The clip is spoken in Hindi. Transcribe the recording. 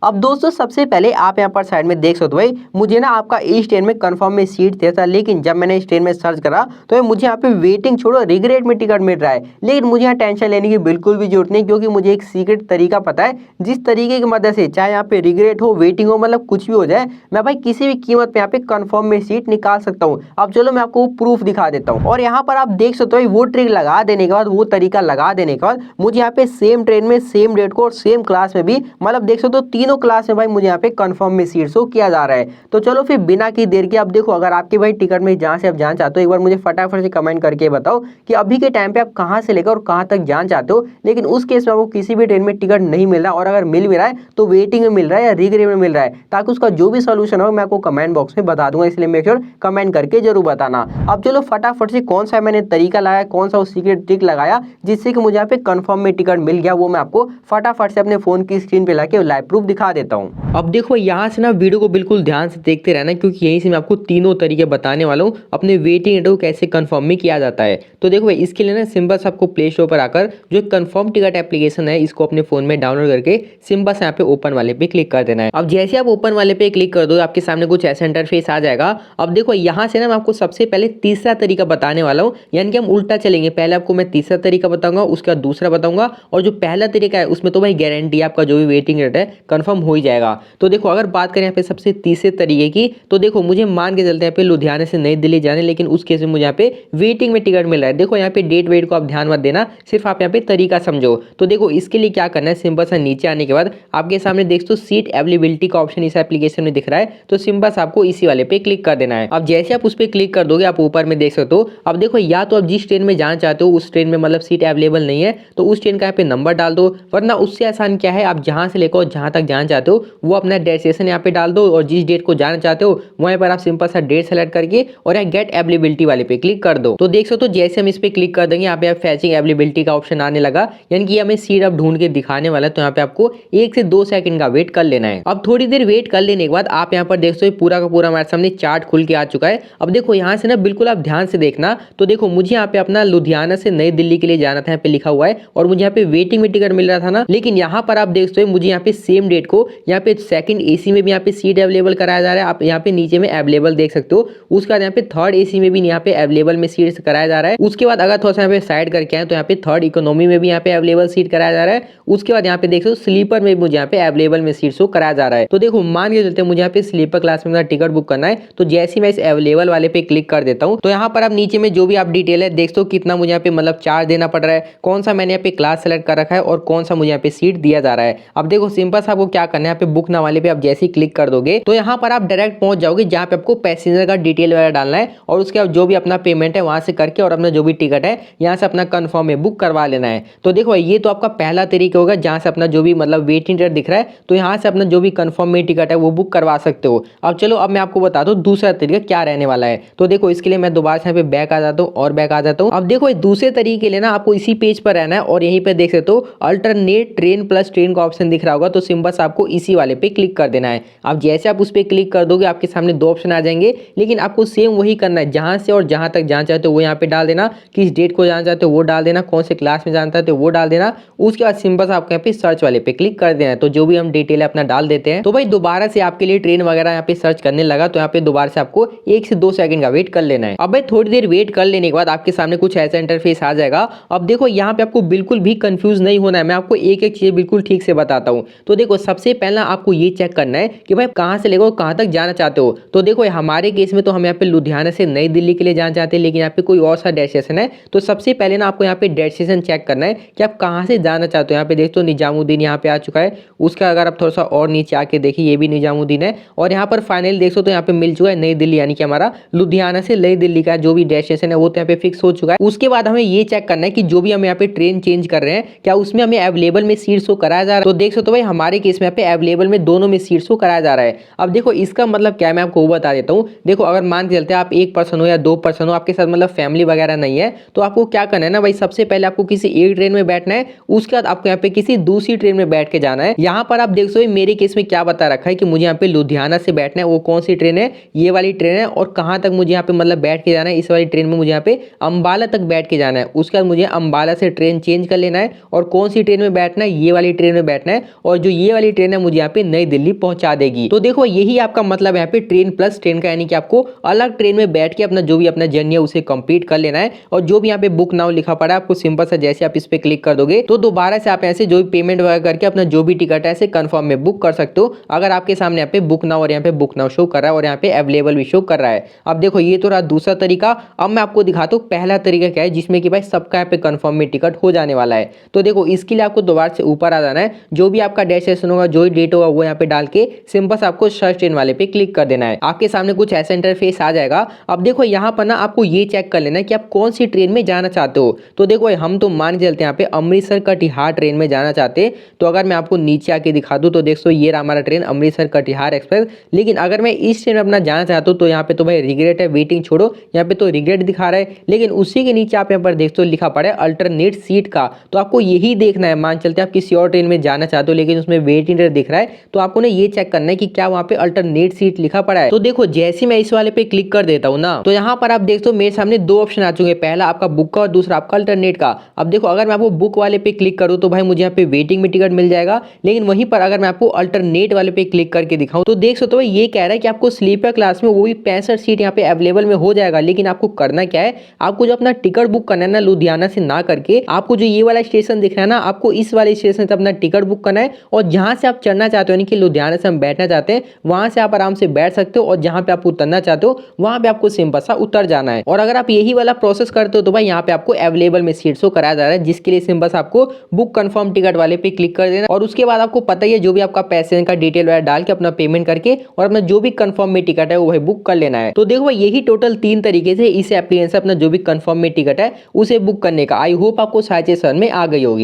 अब दोस्तों सबसे पहले आप यहाँ पर साइड में देख सकते हो भाई, मुझे ना आपका इस ट्रेन में कंफर्म में सीट दिया था, लेकिन जब मैंने इस ट्रेन में सर्च करा तो मुझे यहाँ पे वेटिंग छोड़ो रिग्रेट में टिकट मिल रहा है। लेकिन मुझे यहाँ टेंशन लेने की बिल्कुल भी जरूरत नहीं, क्योंकि मुझे एक सीक्रेट तरीका पता है जिस तरीके की मदद से चाहे यहाँ पे रिग्रेट हो, वेटिंग हो, मतलब कुछ भी हो जाए, मैं भाई किसी भी कीमत पे यहाँ पे कंफर्म में सीट निकाल सकता हूँ। अब चलो मैं आपको प्रूफ दिखा देता हूँ। और यहाँ पर आप देख सकते हो वो ट्रिक लगा देने के बाद, वो तरीका लगा देने के बाद मुझे यहाँ पे सेम ट्रेन में सेम डेट को और सेम क्लास में भी, मतलब देख सकते हो तीनों क्लास में भाई मुझे यहाँ पे कंफर्म में सीट शो किया जा रहा है। तो चलो फिर बिना की देर के अब देखो, अगर आपके भाई टिकट में जहाँ से आप जाना चाहते हो, एक बार मुझे फटाफट से कमेंट करके बताओ कि अभी के टाइम पे आप कहाँ से लेकर और कहाँ तक जाना चाहते हो। लेकिन उस केस में आपको किसी भी ट्रेन में टिकट नहीं मिल रहा, और अगर मिल भी रहा है तो वेटिंग में मिल रहा है या रिग्रेट में मिल रहा है, ताकि उसका जो भी सोल्यूशन हो मैं आपको कमेंट बॉक्स में बता दूंगा, इसलिए मेक श्योर कमेंट करके जरूर बताना। अब चलो फटाफट से कौन सा मैंने तरीका लगाया, कौन सा वो सीक्रेट ट्रिक लगाया जिससे कि मुझे यहाँ पे कंफर्म में टिकट मिल गया, वो मैं आपको फटाफट से अपने फोन की स्क्रीन पे लाके लाइव प्रूफ दिखा देता हूँ। अब देखो यहाँ से ना वीडियो को बिल्कुल ध्यान से देखते रहना, क्योंकि यहीं से मैं आपको तीनों तरीके बताने वाला हूँ अपने वेटिंग टिकट को कैसे कंफर्म में किया जाता है। तो देखो इसके लिए ना सिंपल से आपको प्ले स्टोर पर आकर जो कंफर्म टिकट एप्लीकेशन है इसको अपने फोन में डाउनलोड करके सिंपल से यहाँ पे ओपन वाले पे क्लिक कर देना है। अब जैसे आप ओपन वाले पे क्लिक कर दो आपके सामने कुछ ऐसा इंटरफेस आ जाएगा। अब देखो यहाँ से ना मैं आपको सबसे पहले तीसरा तरीका बताने वाला हूँ, यानी कि हम उल्टा चलेंगे, पहले आपको मैं तीसरा तरीका बताऊंगा, उसके बाद दूसरा बताऊंगा, और जो पहला तरीका है उसमें तो भाई गारंटी आपका जो भी वेटिंग रेट है कंफर्म हो ही जाएगा। तो देखो अगर बात करें यहाँ पे सबसे तीसरे तरीके की, तो देखो मुझे मान के चलते हैं यहाँ पे लुधियाना से नई दिल्ली जाने, लेकिन उस केस में मुझे यहाँ पे वेटिंग में टिकट मिल रहा है। देखो यहाँ पे डेट वेट को आप ध्यान मत देना, सिर्फ आप यहाँ पे तरीका समझो। तो देखो इसके लिए क्या करना है, सिंपल सा नीचे आने के बाद आपके सामने देख तो सीट अवेलेबिलिटी का ऑप्शन इस एप्लीकेशन में दिख रहा है, तो सिंपल से आपको इसी वाले पे क्लिक कर देना है। अब जैसे आप उस पर क्लिक कर दोगे आप ऊपर में देख सकते हो। अब देखो या तो आप जिस ट्रेन में जाना चाहते हो उस ट्रेन में मतलब सीट अवेलेबल नहीं है, तो उस ट्रेन का यहाँ पे नंबर डाल दो, वरना उससे आसान क्या है, आप जहां से लेकर जहां तक जाना चाहते हो वो अपना डेस्टिनेशन यहाँ पे डाल दो, और जिस डेट को जाना चाहते हो वहीं पर आप सिंपल सा डेट सेलेक्ट करके और यहाँ गेट अवेलेबिलिटी वाले पे क्लिक कर दो। तो देख सकते हो जैसे हम इस पे क्लिक कर देंगे यहाँ पे फैचिंग अवेलेबिलिटी का ऑप्शन आने लगा, यानी कि हमें सीट अब ढूंढ के दिखाने वाला है। तो यहाँ पे आपको 1 से 2 सेकंड का वेट कर लेना है। अब थोड़ी देर वेट कर लेने के बाद आप यहाँ पर देख सकते हो पूरा का पूरा हमारे सामने चार्ट खुल के आ चुका है। अब देखो यहाँ से ना बिल्कुल आप ध्यान से देखना, तो देखो मुझे यहाँ पे अपना लुधियाना से नई दिल्ली के लिए जाना था, यहाँ पे लिखा हुआ है, और मुझे यहाँ पे वेटिंग में टिकट मिल रहा था ना, लेकिन यहाँ पर आप देख सकते हो मुझे यहाँ पे सेम डेट को यहाँ पे सेकंड एसी में भी यहाँ पे सीट अवेलेबल कराया जा रहा है, आप यहाँ पे नीचे में अवेलेबल देख सकते हो। उसके बाद यहाँ पे थर्ड एसी में भी यहाँ पे अवेलेबल में सीट कराया जा रहा है। उसके बाद अगर थोड़ा सा यहाँ पे साइड करके आए तो यहाँ पे थर्ड इकोनॉमी में भी यहाँ पे अवेलेबल सीट कराया जा रहा है। उसके बाद यहाँ पे देख सकते हो स्लीपर में भी मुझे यहाँ पे अवेलेबल में सीट शो कराया जा रहा है। तो देखो मान के चलते मुझे यहाँ पे स्लीपर क्लास में टिकट बुक करना है, तो जैसे ही मैं इस अवेलेबल वाले पे क्लिक कर देता हूँ तो यहाँ पर आप नीचे में जो भी आप डिटेल है देख सकते हो कितना मुझे यहाँ पे मतलब चार्ज देना पड़ रहा है, कौन सा मैंने यहाँ पे क्लास सेलेक्ट कर रखा है और कौन सा मुझे यहाँ पे सीट दिया जा रहा है। अब देखो सिंपल सा आपको क्या करना है, यहाँ पे बुक ना वाले पे आप जैसे ही क्लिक कर दोगे तो यहाँ पर आप डायरेक्ट पहुंच जाओगे जहाँ पे आपको पैसेंजर का डिटेल वगैरह डालना है, और उसके बाद जो भी अपना पेमेंट है वहां से करके और अपना जो भी टिकट है यहाँ से अपना कंफर्म में बुक करवा लेना है। तो देखो ये तो आपका पहला तरीका होगा जहाँ से अपना जो भी मतलब वेटिंग टिकट दिख रहा है तो यहाँ से अपना जो भी कंफर्म में टिकट है वो बुक करवा सकते हो। अब चलो अब मैं आपको बता दूं दूसरा तरीका क्या रहने वाला है। तो देखो इसके लिए मैं दोबारा से यहाँ पे बैक आ जाता हूँ और बैक आ जाता हूँ। अब देखो दूसरे तरीके के लिए ना आपको इसी पेज पर रहना है, और यहीं पे देख सकते हो अल्टरनेट ट्रेन प्लस ट्रेन का ऑप्शन दिख रहा होगा, तो सिंपल से आपको इसी वाले पे क्लिक कर देना है। अब जैसे आप उस पर क्लिक कर दोगे आपके सामने 2 ऑप्शन आ जाएंगे, लेकिन आपको सेम वही करना है, जहां से और जहां तक जाना चाहते हो वो यहाँ पे डाल देना, किस डेट को जाना चाहते हो वो डाल देना, कौन से क्लास में जाना चाहते हो वो डाल देना। उसके बाद सिंपल से आपको यहाँ पे सर्च वाले पे क्लिक कर देना है। तो जो भी हम डिटेल अपना डाल देते हैं, तो भाई दोबारा से आपके लिए ट्रेन वगैरह यहाँ पे सर्च करने लगा, तो यहाँ पे दोबारा से आपको 1 से 2 सेकंड का वेट कर लेना है। अब भाई थोड़ी देर वेट कर लेने के बाद आपके सामने कुछ ऐसा इंटरफेस आ जाएगा। अब देखो यहाँ पे आपको बिल्कुल भी कंफ्यूज नहीं होना है, मैं आपको एक एक चीज बिल्कुल ठीक से बताता हूँ। तो देखो सबसे पहला आपको ये चेक करना है कि भाई कहाँ से लेकर कहाँ तक जाना चाहते हो। तो देखो हमारे केस में तो हम यहाँ पे लुधियाना से नई दिल्ली के लिए जाना चाहते हैं, लेकिन यहाँ पे कोई और सा डेस्टिनेशन है। तो सबसे पहले ना आपको यहाँ पे डेस्टिनेशन चेक करना है कि आप कहाँ से जाना चाहते हो। यहाँ पे देखो निजामुद्दीन यहाँ पे आ चुका है, उसका अगर आप थोड़ा सा और नीचे आके देखिए ये भी निजामुद्दीन है, और यहाँ पर फाइनल देख तो यहाँ पे मिल चुका है नई दिल्ली, यानी कि हमारा लुधियाना से नई दिल्ली का जो भी डेस्टिनेशन है वो तो यहाँ पे फिक्स हो चुका है। उसके बाद हमें ये चेक करना है कि जो भी हम यहाँ पे ट्रेन चेंज कर रहे हैं क्या उसमें हमें अवेलेबल में सीट शो कराया जा रहा है। तो देख सकते हो भाई हमारे केस में यहाँ पे अवेलेबल में दोनों में सीट शो कराया जा रहा है। अब देखो इसका मतलब क्या मैं आपको बता देता हूँ। देखो अगर मान के चलते हैं आप 1 पर्सन हो या 2 पर्सन हो, आपके साथ मतलब फैमिली वगैरह नहीं है, तो आपको क्या करना है ना भाई, सबसे पहले आपको किसी एक ट्रेन में बैठना है, उसके बाद आपको यहाँ पे किसी दूसरी ट्रेन में बैठ के जाना है। यहाँ पर आप देख सकते हो मेरे केस में क्या बता रखा है कि मुझे यहाँ पे लुधियाना से बैठना है, वो कौन सी ट्रेन है, ये वाली ट्रेन है, और कहाँ तक मुझे यहाँ पे मतलब बैठ के जाना है, इस वाली ट्रेन में मुझे यहाँ पे अंबाला तक बैठ के जाना है। उसके बाद मुझे अंबाला से ट्रेन चेंज कर लेना है, और कौन सी ट्रेन में बैठना है, ये वाली ट्रेन में बैठना है, और जो ये वाली वाली ट्रेन है मुझे यहाँ पे नई दिल्ली पहुंचा देगी। तो देखो यही आपका मतलब है यहाँ पे ट्रेन प्लस ट्रेन का, यानी कि आपको अलग ट्रेन में बैठ के अपना जो भी अपना जर्नी है उसे कंप्लीट कर लेना है। और जो भी यहाँ पे बुक नाउ लिखा पड़ा है आपको सिंपल सा जैसे आप इस पे क्लिक कर दोगे तो दोबारा से आप ऐसे जो भी पेमेंट वगैरह करके अपना जो भी टिकट है ऐसे कंफर्म में बुक कर सकते हो। अगर आपके सामने यहाँ पे बुक नाउ और यहाँ पे बुक नाउ शो कर रहा है और यहाँ पे अवेलेबल भी शो कर रहा है। अब देखो ये तो रहा दूसरा तरीका। अब मैं आपको दिखाता हूँ पहला तरीका क्या है जिसमें कि भाई सबका यहाँ पे कंफर्म में टिकट हो जाने वाला है। तो देखो इसके लिए आपको दोबारा से ऊपर आ जाना है, जो भी आपका डेस्टिनेशन होगा जो भी डेट होगा वो यहाँ पे डाल के सिंपल से आपको सर्च ट्रेन वाले पे क्लिक कर देना है। आपके सामने कुछ ऐसा इंटरफेस आ जाएगा। अब देखो यहाँ पर ना आपको ये चेक कर लेना है कि आप कौन सी ट्रेन में जाना चाहते हो। तो देखो हम तो मान के चलते हैं यहाँ पे अमृतसर कटिहार ट्रेन में जाना चाहते हैं। तो अगर मैं आपको नीचे आके दिखा दूं तो देखो ये रहा हमारा ट्रेन अमृतसर कटिहार एक्सप्रेस। लेकिन अगर मैं इस ट्रेन में अपना जाना चाहता हूँ तो यहाँ पे तो भाई रिग्रेट है, वेटिंग छोड़ो, यहाँ पे तो रिग्रेट दिखा रहा है। लेकिन उसी के नीचे आप यहाँ पर देखते हो लिखा पड़ा है अल्टरनेट सीट का। तो आपको यही देखना है, मान चलते हैं आप किसी और ट्रेन में जाना चाहते हो लेकिन उसमें वेटिंग दिख रहा है तो आपको ना ये चेक करना है कि क्या वहाँ पे अल्टरनेट सीट लिखा पड़ा है। तो देखो जैसे मैं इस वाले पे क्लिक कर देता हूँ ना तो यहाँ पर आप देखते हो मेरे सामने दो ऑप्शन आ चुके हैं, पहला आपका बुक का और दूसरा आपका अल्टरनेट का। अब देखो अगर मैं आपको बुक वाले पे क्लिक करूँ तो भाई मुझे यहाँ पे वेटिंग में टिकट मिल जाएगा। लेकिन वहीं पर अगर मैं आपको अल्टरनेट वाले पे क्लिक करके दिखाऊं तो देख सकते हो ये कह रहा है कि आपको स्लीपर क्लास में वो भी 65 सीट यहाँ पे अवेलेबल में हो जाएगा। लेकिन आपको करना क्या है, आपको जो अपना टिकट बुक करना है ना लुधियाना से ना करके आपको जो ये वाला स्टेशन दिख रहा है ना आपको इस वाले स्टेशन से अपना टिकट बुक करना है। और जहां से आप चढ़ना चाहते हो यानी कि लुधियाना से हम बैठना चाहते हैं वहां से आप आराम से बैठ सकते हो और जहां पे आप उतरना चाहते हो वहां पे आपको सिंपल सा उतर जाना है। और अगर आप यही वाला प्रोसेस करते हो तो भाई यहाँ पे आपको अवेलेबल में सीट शो कराया जा रहा है, जिसके लिए सिंपल आपको बुक कंफर्म टिकट वाले पे क्लिक कर देना। और उसके बाद आपको पता ही है जो भी आपका पैसेंजर का डिटेल वगैरह डाल के अपना पेमेंट करके और अपना जो भी कंफर्म में टिकट है वो भाई बुक कर लेना है। तो देखो यही टोटल 3 तरीके से इस एप्लीकेशन से अपना जो भी कंफर्म में टिकट है उसे बुक करने का। आई होप आपको सारी चीज समझ में आ गई होगी।